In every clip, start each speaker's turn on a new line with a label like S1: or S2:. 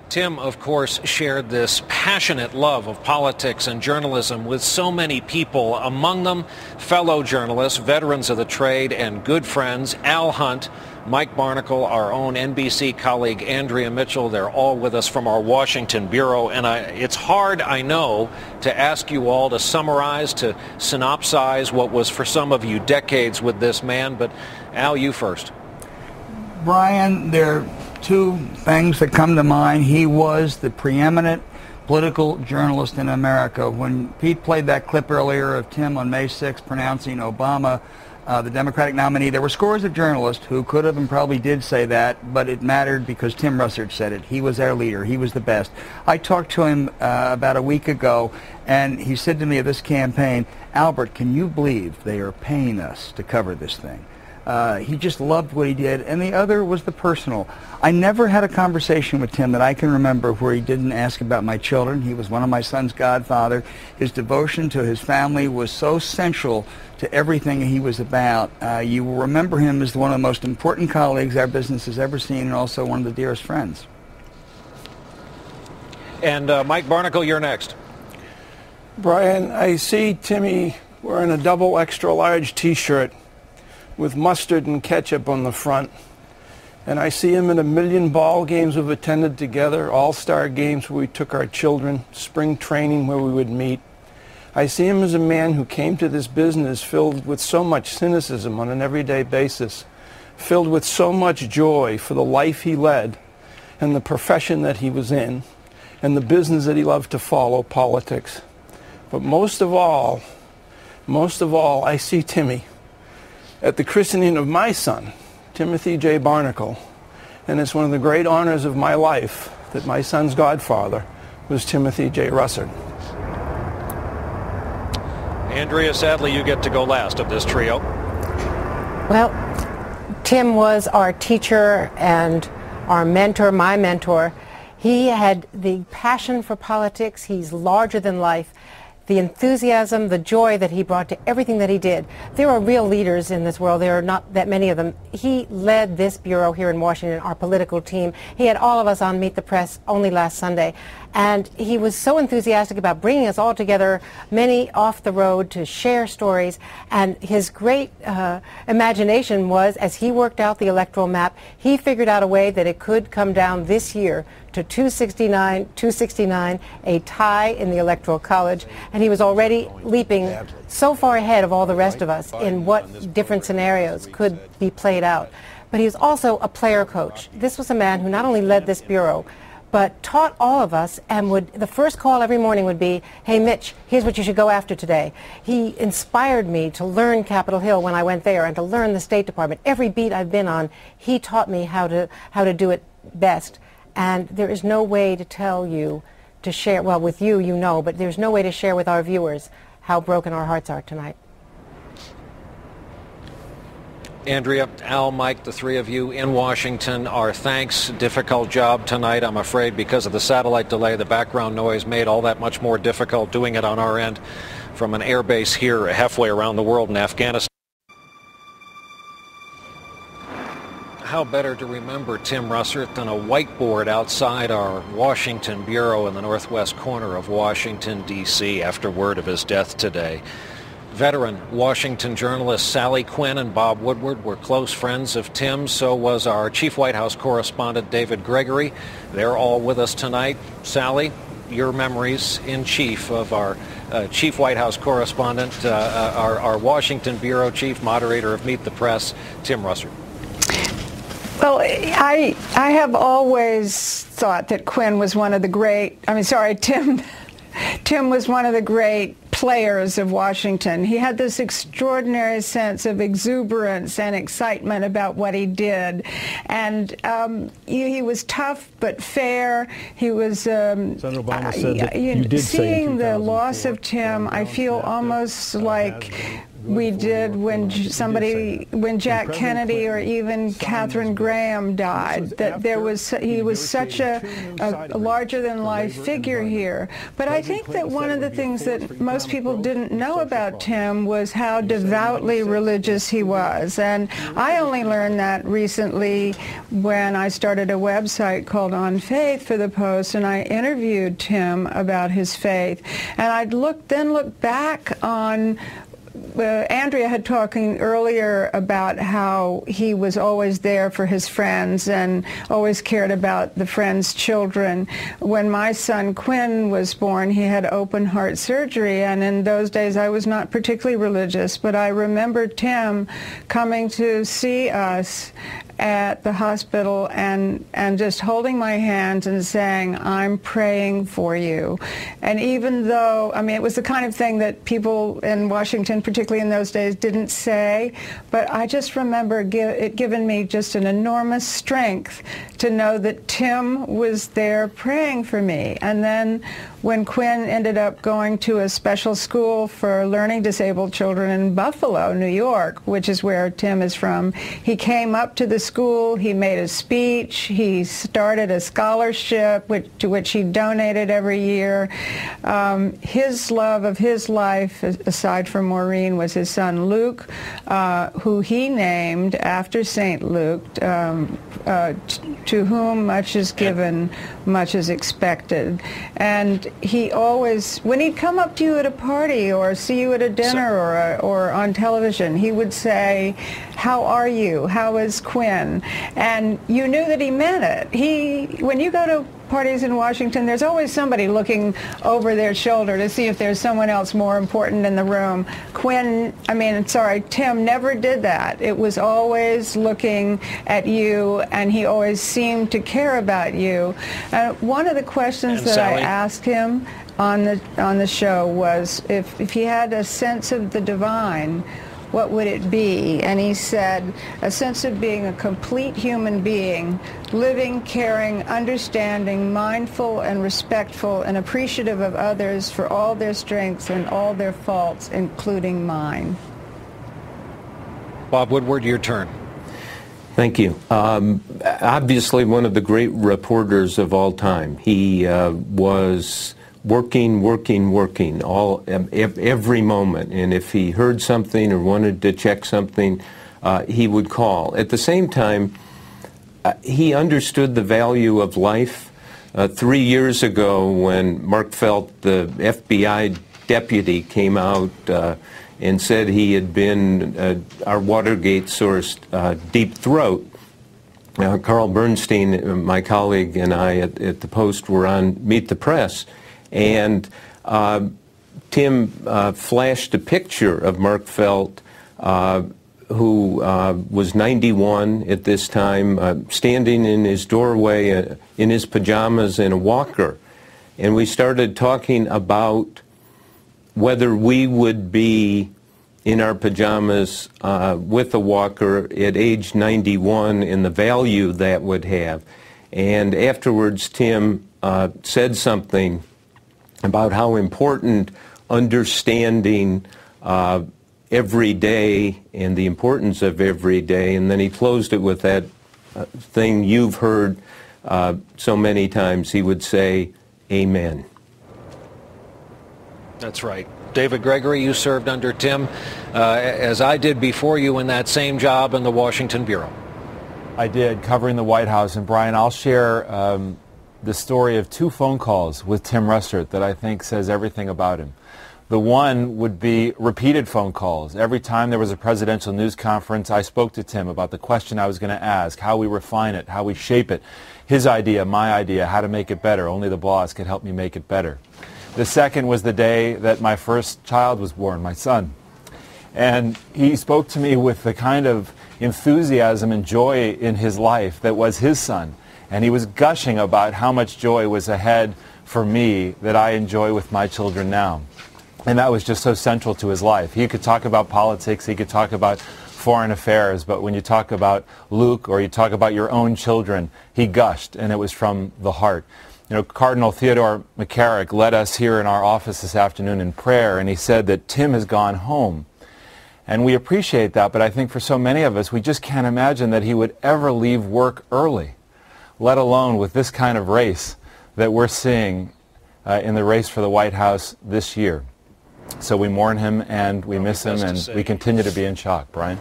S1: Tim, of course, shared this passionate love of politics and journalism with so many people, among them fellow journalists, veterans of the trade, and good friends. Al Hunt, Mike Barnicle, our own NBC colleague Andrea Mitchell, they're all with us from our Washington bureau. And it's hard, I know, to ask you all to summarize, to synopsize what was for some of you decades with this man. But Al, you first.
S2: Brian, there are two things that come to mind. He was the preeminent political journalist in America. When Pete played that clip earlier of Tim on May 6th pronouncing Obama the Democratic nominee, there were scores of journalists who could have and probably did say that, but it mattered because Tim Russert said it. He was our leader. He was the best. I talked to him about a week ago, and he said to me of this campaign, "Albert, can you believe they are paying us to cover this thing?" He just loved what he did. And the other was the personal. I never had a conversation with Tim that I can remember where he didn't ask about my children. He was one of my son's godfather. His devotion to his family was so central to everything he was about. You will remember him as one of the most important colleagues our business has ever seen, and also one of the dearest friends.
S1: And Mike Barnicle, you're next.
S3: Brian, I see Timmy wearing a double extra large T-shirt with mustard and ketchup on the front. And I see him in 1,000,000 ball games we've attended together, all-star games where we took our children, spring training where we would meet. I see him as a man who came to this business filled with so much cynicism on an everyday basis, filled with so much joy for the life he led and the profession that he was in and the business that he loved to follow, politics. But most of all, I see Timmy at the christening of my son, Timothy J. Barnicle, and it's one of the great honors of my life that my son's godfather was Timothy J. Russert.
S1: Andrea, sadly, you get to go last of this trio.
S4: Well, Tim was our teacher and our mentor, my mentor. He had the passion for politics. He's larger than life. The enthusiasm, the joy that he brought to everything that he did. There are real leaders in this world. There are not that many of them. He led this bureau here in Washington, our political team. He had all of us on Meet the Press only last Sunday. And he was so enthusiastic about bringing us all together, many off the road, to share stories. And his great imagination was, as he worked out the electoral map, he figured out a way that it could come down this year to 269, a tie in the Electoral College. And he was already leaping so far ahead of all the rest of us in what different scenarios could be played out. But he was also a player coach. This was a man who not only led this bureau, but taught all of us, and the first call every morning would be, "Hey Mitch, here's what you should go after today." He inspired me to learn Capitol Hill when I went there and to learn the State Department. Every beat I've been on, he taught me how to do it best. And there is no way to tell you, to share, well, with you, you know, but there's no way to share with our viewers how broken our hearts are tonight.
S1: Andrea, Al, Mike, the three of you in Washington, our thanks. Difficult job tonight, I'm afraid, because of the satellite delay. The background noise made all that much more difficult doing it on our end from an air base here halfway around the world in Afghanistan. How better to remember Tim Russert than a whiteboard outside our Washington bureau in the northwest corner of Washington, D.C. after word of his death today. Veteran Washington journalists Sally Quinn and Bob Woodward were close friends of Tim. So was our chief White House correspondent David Gregory. They're all with us tonight. Sally, your memories in chief of our chief White House correspondent, our Washington bureau chief, moderator of Meet the Press, Tim Russert.
S5: Well, I have always thought that Quinn was one of the great, Tim was one of the great players of Washington. He had this extraordinary sense of exuberance and excitement about what he did. And he was tough but fair. He was,
S6: Senator Obama said that you did
S5: seeing the loss of Tim, I feel almost like we did when when Jack Kennedy or even Katharine Graham died. That he was such a larger-than-life figure here. But I think that one of the things that most people didn't know about Tim was how devoutly religious he was. And I only learned that recently when I started a website called On Faith for the Post, and I interviewed Tim about his faith. And I'd then look back on Andrea had talking earlier about how he was always there for his friends and always cared about the friends' children. When my son Quinn was born, he had open heart surgery, and in those days I was not particularly religious, but I remember Tim coming to see us at the hospital and just holding my hands and saying, "I'm praying for you." And even though, I mean, it was the kind of thing that people in Washington, particularly in those days, didn't say, but I just remember it giving me just an enormous strength to know that Tim was there praying for me. And then when Quinn ended up going to a special school for learning disabled children in Buffalo, New York, which is where Tim is from, he came up to the school, he made a speech, he started a scholarship to which he donated every year. His love of his life, aside from Maureen, was his son Luke, who he named after St. Luke, to whom much is given, much is expected. And he always, when he'd come up to you at a party or see you at a dinner or on television, he would say, "How are you? How is Quinn?" And you knew that he meant it. When you go to parties in Washington, there's always somebody looking over their shoulder to see if there's someone else more important in the room. Tim never did that. It was always looking at you, and he always seemed to care about you. One of the questions that I asked him on the show was if he had a sense of the divine, what would it be? And he said, a sense of being a complete human being, living, caring, understanding, mindful and respectful and appreciative of others for all their strengths and all their faults, including mine.
S1: Bob Woodward, your turn.
S6: Thank you. Obviously one of the great reporters of all time. He was working every moment, and if he heard something or wanted to check something, he would call. At the same time, he understood the value of life. 3 years ago, when Mark Felt, the FBI deputy, came out and said he had been our Watergate-sourced Deep Throat, Carl Bernstein, my colleague, and I at the Post were on Meet the Press, and Tim flashed a picture of Mark Felt, who was 91 at this time, standing in his doorway in his pajamas and a walker. And we started talking about whether we would be in our pajamas with a walker at age 91 and the value that would have. And afterwards, Tim said something about how important understanding every day and the importance of every day, and then he closed it with that thing you've heard so many times. He would say, "Amen."
S1: That's right. David Gregory, you served under Tim, as I did before you in that same job in the Washington Bureau.
S7: I did, covering the White House. And Brian, I'll share the story of 2 phone calls with Tim Russert that I think says everything about him. The one would be repeated phone calls. Every time there was a presidential news conference, I spoke to Tim about the question I was going to ask, how we refine it, how we shape it. His idea, my idea, how to make it better. Only the boss could help me make it better. The second was the day that my first child was born, my son. And he spoke to me with the kind of enthusiasm and joy in his life that was his son. And he was gushing about how much joy was ahead for me that I enjoy with my children now. And that was just so central to his life. He could talk about politics, he could talk about foreign affairs, but when you talk about Luke or you talk about your own children, he gushed, and it was from the heart. You know, Cardinal Theodore McCarrick led us here in our office this afternoon in prayer, and he said that Tim has gone home. And we appreciate that, but I think for so many of us, we just can't imagine that he would ever leave work early, let alone with this kind of race that we're seeing in the race for the White House this year. So we mourn him and we miss him, and we continue to be in shock. Brian?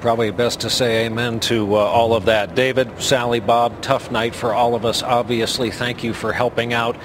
S1: Probably best to say amen to all of that. David, Sally, Bob, tough night for all of us, obviously. Thank you for helping out.